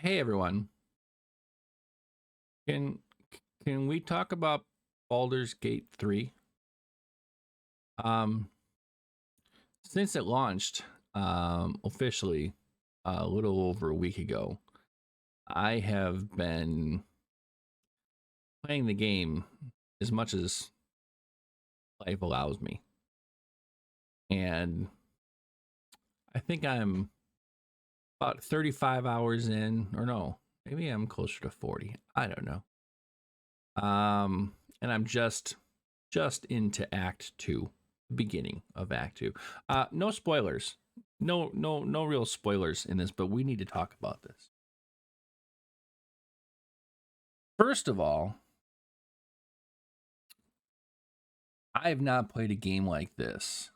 Hey everyone, can can we talk about Baldur's Gate 3? Um, since it launched officially a little over a week ago, I have been playing the game as much as life allows me, and I think I'm about 35 hours in, or no, maybe I'm closer to 40. I don't know. And I'm just into Act Two, beginning of Act Two. No spoilers, no real spoilers in this, but we need to talk about this. First of all, I have not played a game like this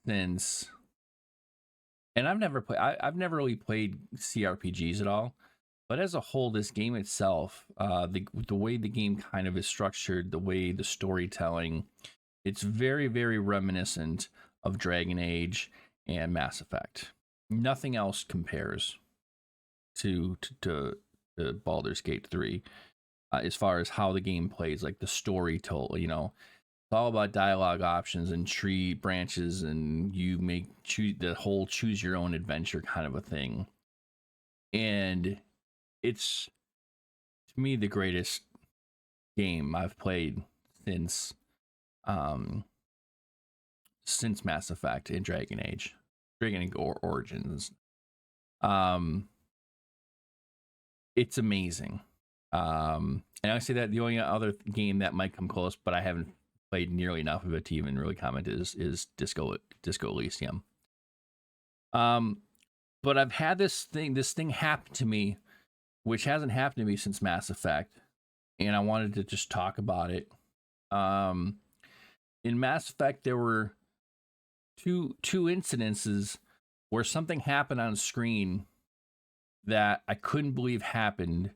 since, and I've never really played CRPGs at all. But as a whole, this game itself, the way the game kind of is structured, the way the storytelling, it's very reminiscent of Dragon Age and Mass Effect. Nothing else compares to Baldur's Gate 3 as far as how the game plays, like the story told. It's all about dialogue options and tree branches, and you choose the whole choose your own adventure kind of a thing. And it's, to me, the greatest game I've played since um since Mass Effect and Dragon Age Origins. Um, it's amazing. And I say that the only other game that might come close, but I haven't played nearly enough of it to even really comment, is Disco Elysium. Um, but I've had this thing happen to me, which hasn't happened to me since Mass Effect, and I wanted to just talk about it. Um, in Mass Effect, there were two incidences where something happened on screen that I couldn't believe happened,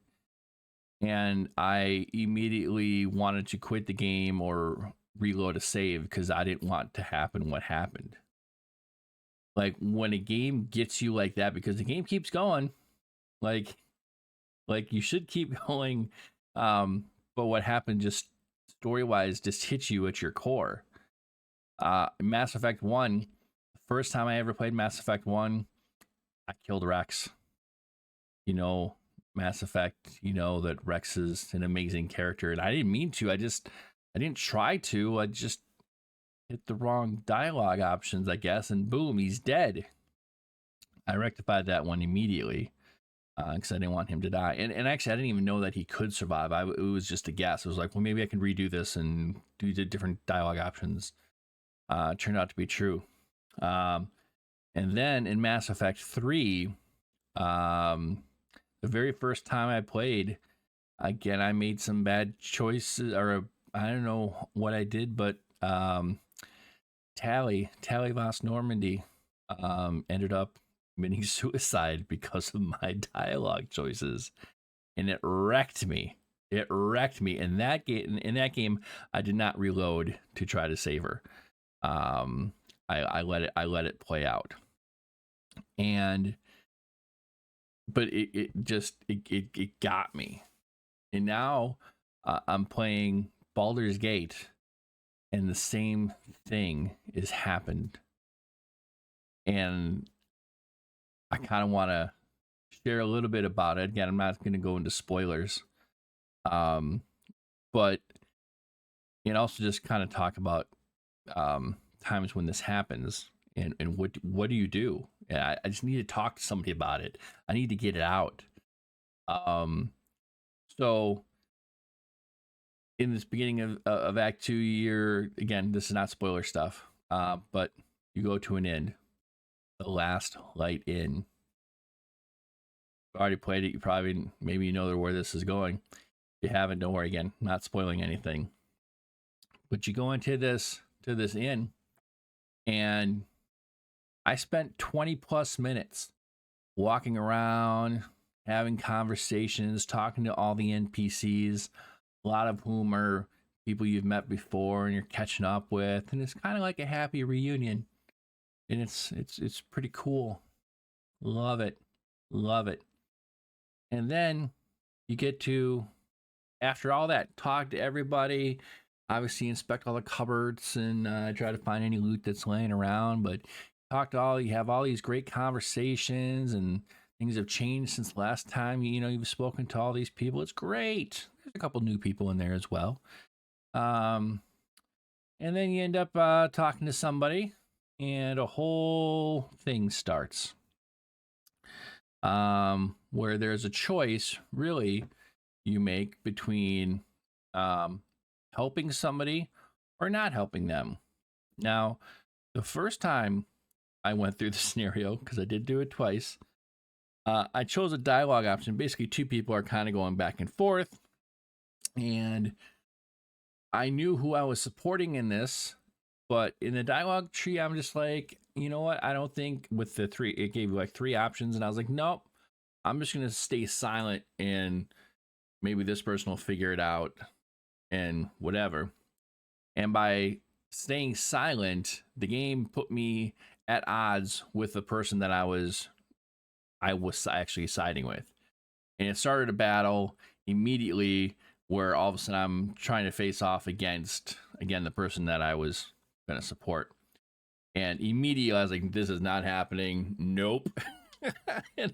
and I immediately wanted to quit the game or reload a save because I didn't want to happen what happened. Like when a game gets you like that, because the game keeps going, like you should keep going. But what happened just story wise just hits you at your core. Mass Effect 1, first time I ever played Mass Effect 1, I killed Rex. Mass Effect, that Rex is an amazing character, and I didn't mean to. I didn't try to. I just hit the wrong dialogue options, I guess, and boom, he's dead. I rectified that one immediately because I didn't want him to die. And actually, I didn't even know that he could survive. It was just a guess. It was like, well, maybe I can redo this and do the different dialogue options. Turned out to be true. Um, and then in Mass Effect 3, the very first time I played, again, I made some bad choices, or I don't know what I did, but Tally Voss Normandy ended up committing suicide because of my dialogue choices, and it wrecked me. It wrecked me. In that game, I did not reload to try to save her. I let it play out, and but it got me. And now I'm playing Baldur's Gate, and the same thing has happened. And I kind of want to share a little bit about it. Again, I'm not going to go into spoilers, um, but and also just kind of talk about times when this happens, and what do you do? And I just need to talk to somebody about it. I need to get it out. Um, so in this beginning of Act Two, year again, this is not spoiler stuff, but you go to an inn, the Last Light Inn. If you already played it, you probably maybe you know where this is going. If you haven't, don't worry. Again, not spoiling anything. But you go into this inn, and I spent 20 plus minutes walking around, having conversations, talking to all the NPCs, a lot of whom are people you've met before and you're catching up with, and it's kind of like a happy reunion, and it's pretty cool. Love it, Love it. And then you get to, after all that, talk to everybody. Obviously, inspect all the cupboards and try to find any loot that's laying around. But you have all these great conversations, and things have changed since last time. You've spoken to all these people. It's great. There's a couple new people in there as well. And then you end up talking to somebody, and a whole thing starts. Where there's a choice, really, you make between helping somebody or not helping them. Now, the first time I went through the scenario, because I did do it twice, I chose a dialogue option. Basically, two people are kind of going back and forth, and I knew who I was supporting in this, but in the dialogue tree, I'm just like, you know what? I don't think with the three, it gave you like three options, and I was like, nope, I'm just going to stay silent, and maybe this person will figure it out and whatever. And by staying silent, the game put me at odds with the person that I was actually siding with. And it started a battle immediately where all of a sudden I'm trying to face off against, again, the person that I was going to support. And immediately I was like, this is not happening. Nope. And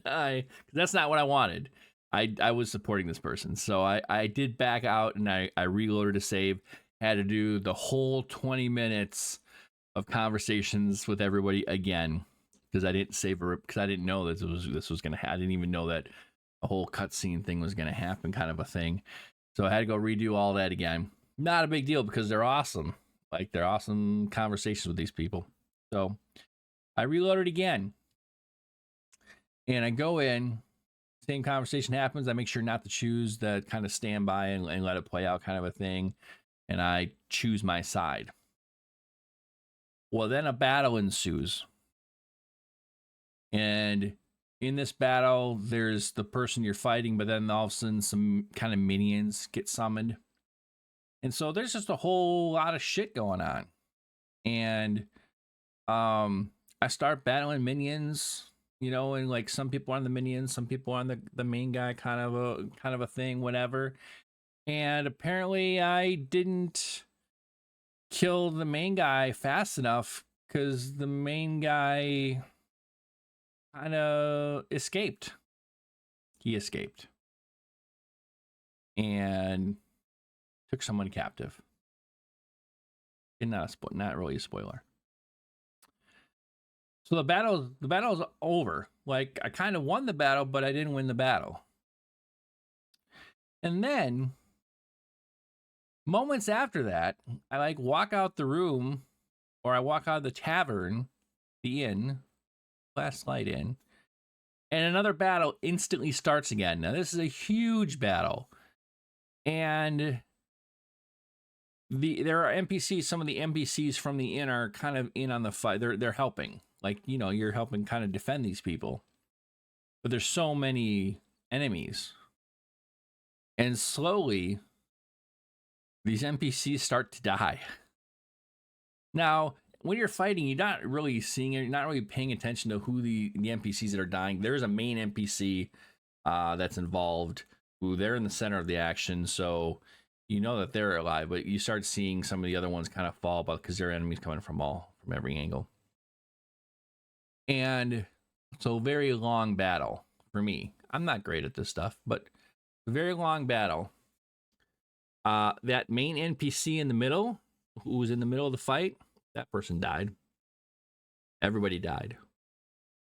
that's not what I wanted. I was supporting this person. So I did back out, and I reloaded to save. Had to do the whole 20 minutes of conversations with everybody again, because I didn't save her, because I didn't know that this was going to happen. I didn't even know that a whole cutscene thing was going to happen, kind of a thing. So I had to go redo all that again. Not a big deal, because they're awesome. Like, they're awesome conversations with these people. So I reloaded again, and I go in. Same conversation happens. I make sure not to choose the kind of stand by and let it play out kind of a thing. And I choose my side. Well, then a battle ensues. And in this battle, there's the person you're fighting, but then all of a sudden some kind of minions get summoned. And so there's just a whole lot of shit going on. And I start battling minions, and like some people are on the minions, some people are on the main guy, kind of a thing, whatever. And apparently I didn't kill the main guy fast enough, because the main guy kind of escaped. He escaped and took someone captive. And not really a spoiler. So the battle's over. Like, I kind of won the battle, but I didn't win the battle. And then moments after that, I like walk out the room, or I walk out of the tavern, the inn, last night inn, and another battle instantly starts again. Now, this is a huge battle, and there are NPCs. Some of the NPCs from the inn are kind of in on the fight. They're helping. Like, you're helping kind of defend these people. But there's so many enemies. And slowly, these NPCs start to die. Now, when you're fighting, you're not really seeing it. You're not really paying attention to who the NPCs that are dying. There's a main NPC that's involved, who they're in the center of the action. So you know that they're alive. But you start seeing some of the other ones kind of fall, because their enemies coming from every angle. And so, very long battle for me. I'm not great at this stuff, but very long battle. That main NPC in the middle, who was in the middle of the fight, that person died. Everybody died.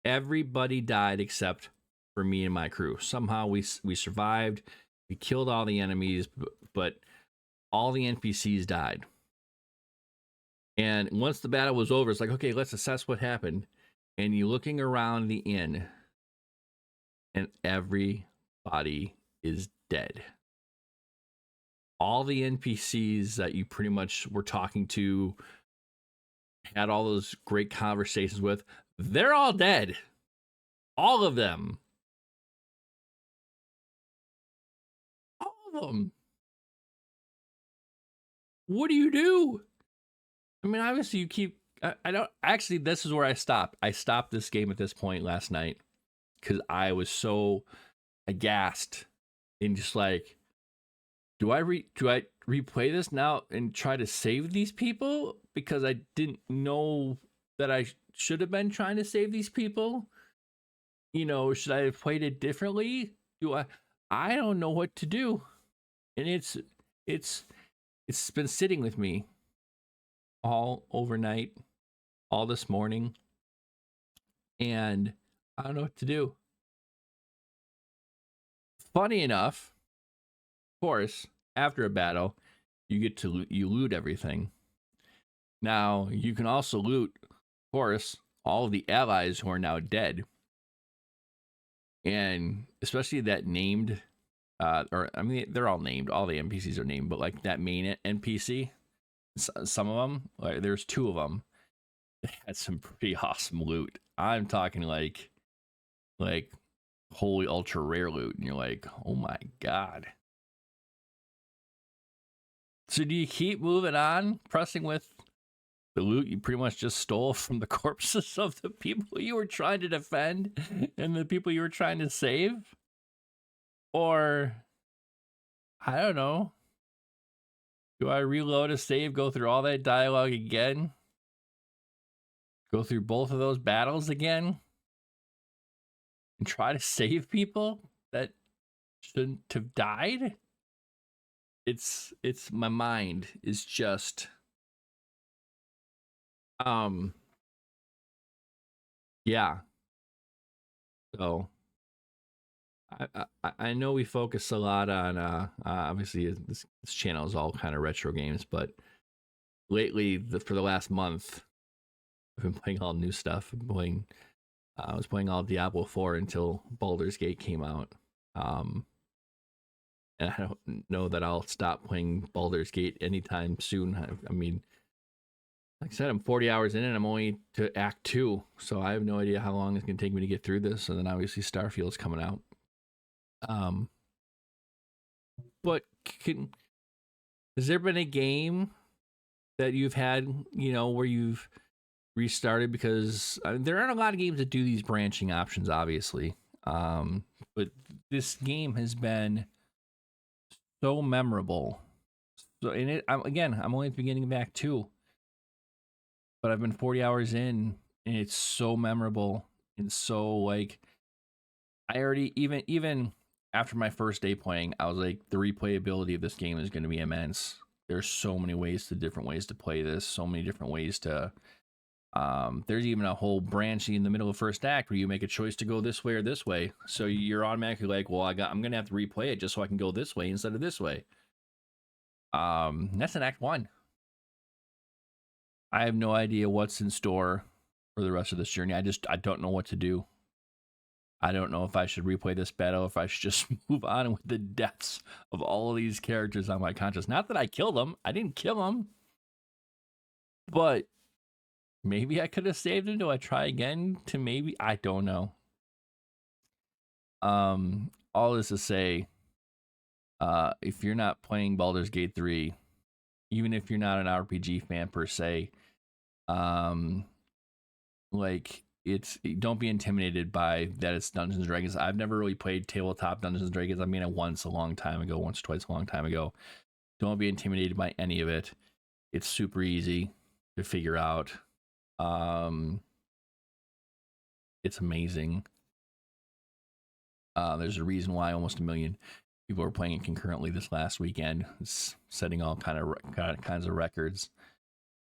Everybody died except for me and my crew. Somehow we survived. We killed all the enemies, but all the NPCs died. And once the battle was over, it's like, okay, let's assess what happened. And you're looking around the inn, and everybody is dead. All the NPCs that you pretty much were talking to, had all those great conversations with, they're all dead. All of them. All of them. What do you do? I mean, obviously you keep... I don't... Actually, this is where I stopped. I stopped this game at this point last night, because I was so aghast and just like, do I replay this now and try to save these people because I didn't know that I should have been trying to save these people? You know, should I have played it differently? Do I don't know what to do. And it's been sitting with me all overnight, all this morning, and I don't know what to do. Funny enough, of course, after a battle, you get to you loot everything. Now, you can also loot, of course, all of the allies who are now dead. And especially that named, or I mean, they're all named, all the NPCs are named, but like that main NPC, some of them, like there's 2 of them, they had some pretty awesome loot. I'm talking like holy ultra rare loot, and you're like, oh my god. So do you keep moving on, pressing with the loot you pretty much just stole from the corpses of the people you were trying to defend and the people you were trying to save? Or, I don't know, do I reload a save, go through all that dialogue again? Go through both of those battles again? And try to save people that shouldn't have died? It's my mind is just yeah. So I know we focus a lot on obviously this channel is all kind of retro games, but lately for the last month I've been playing all new stuff. I was playing all Diablo 4 until Baldur's Gate came out. And I don't know that I'll stop playing Baldur's Gate anytime soon. I mean, like I said, I'm 40 hours in and I'm only to Act 2, so I have no idea how long it's going to take me to get through this. And then obviously Starfield's coming out. But has there been a game that you've had, you know, where you've restarted? Because I mean, there aren't a lot of games that do these branching options, obviously. But this game has been so memorable. So, and I'm only at the beginning of Act 2, but I've been 40 hours in, and it's so memorable and so like I already even after my first day playing, I was like, the replayability of this game is going to be immense. There's so many different ways to play this, so many different ways to. There's even a whole branching in the middle of first act where you make a choice to go this way or this way. So you're automatically like, well, I'm gonna have to replay it just so I can go this way instead of this way. That's in Act 1. I have no idea what's in store for the rest of this journey. I don't know what to do. I don't know if I should replay this battle, if I should just move on with the deaths of all of these characters on my conscience. Not that I killed them. I didn't kill them. But maybe I could have saved him. Do I try again to maybe? I don't know. All this to say, if you're not playing Baldur's Gate 3, even if you're not an RPG fan per se, like don't be intimidated by that it's Dungeons and Dragons. I've never really played tabletop Dungeons and Dragons. I mean it once or twice a long time ago. Don't be intimidated by any of it. It's super easy to figure out. It's amazing. There's a reason why almost 1 million people were playing it concurrently this last weekend. It's setting all kinds of records.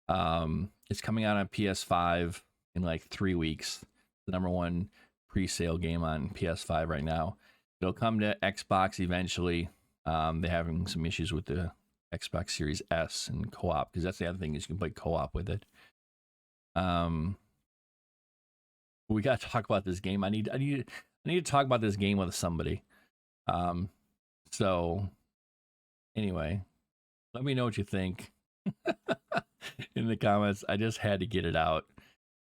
It's coming out on PS5 in like 3 weeks. The #1 pre-sale game on PS5 right now. It'll come to Xbox eventually. They're having some issues with the Xbox Series S and co-op, because that's the other thing is you can play co-op with it. We got to talk about this game. I need to talk about this game with somebody. So anyway, let me know what you think in the comments. I just had to get it out.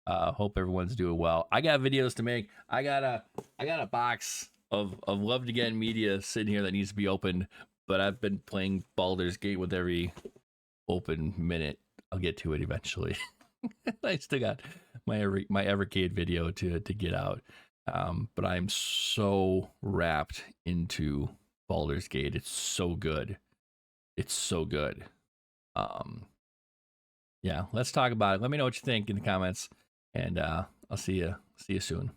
Hope everyone's doing well. I got videos to make. I got a box of Loved Again media sitting here that needs to be opened, but I've been playing Baldur's Gate with every open minute. I'll get to it eventually. I still got my Evercade video to get out. But I'm so wrapped into Baldur's Gate. It's so good. It's so good. Um, yeah, let's talk about it. Let me know what you think in the comments, and I'll see you soon.